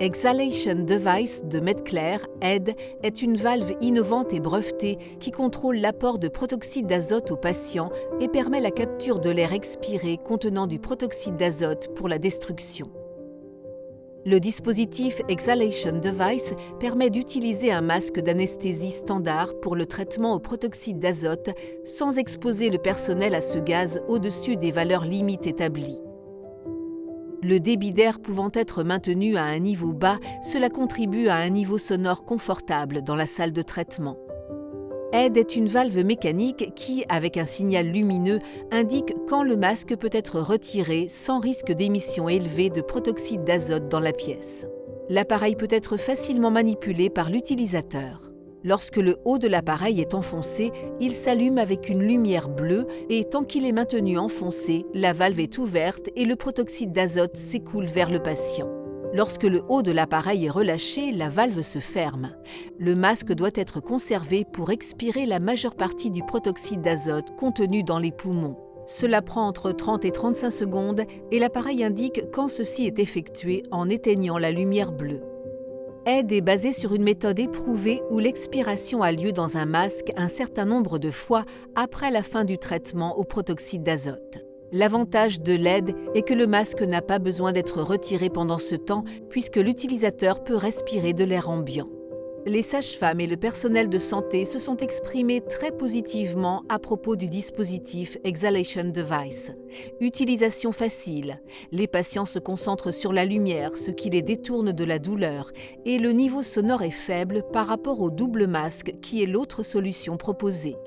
Exhalation Device de Medclair, ED, est une valve innovante et brevetée qui contrôle l'apport de protoxyde d'azote au patient et permet la capture de l'air expiré contenant du protoxyde d'azote pour la destruction. Le dispositif Exhalation Device permet d'utiliser un masque d'anesthésie standard pour le traitement au protoxyde d'azote sans exposer le personnel à ce gaz au-dessus des valeurs limites établies. Le débit d'air pouvant être maintenu à un niveau bas, cela contribue à un niveau sonore confortable dans la salle de traitement. ED est une valve mécanique qui, avec un signal lumineux, indique quand le masque peut être retiré sans risque d'émission élevée de protoxyde d'azote dans la pièce. L'appareil peut être facilement manipulé par l'utilisateur. Lorsque le haut de l'appareil est enfoncé, il s'allume avec une lumière bleue et tant qu'il est maintenu enfoncé, la valve est ouverte et le protoxyde d'azote s'écoule vers le patient. Lorsque le haut de l'appareil est relâché, la valve se ferme. Le masque doit être conservé pour expirer la majeure partie du protoxyde d'azote contenu dans les poumons. Cela prend entre 30 et 35 secondes et l'appareil indique quand ceci est effectué en éteignant la lumière bleue. ED est basé sur une méthode éprouvée où l'expiration a lieu dans un masque un certain nombre de fois après la fin du traitement au protoxyde d'azote. L'avantage de l'ED est que le masque n'a pas besoin d'être retiré pendant ce temps puisque l'utilisateur peut respirer de l'air ambiant. Les sages-femmes et le personnel de santé se sont exprimés très positivement à propos du dispositif Exhalation Device. Utilisation facile, les patients se concentrent sur la lumière, ce qui les détourne de la douleur, et le niveau sonore est faible par rapport au double masque qui est l'autre solution proposée.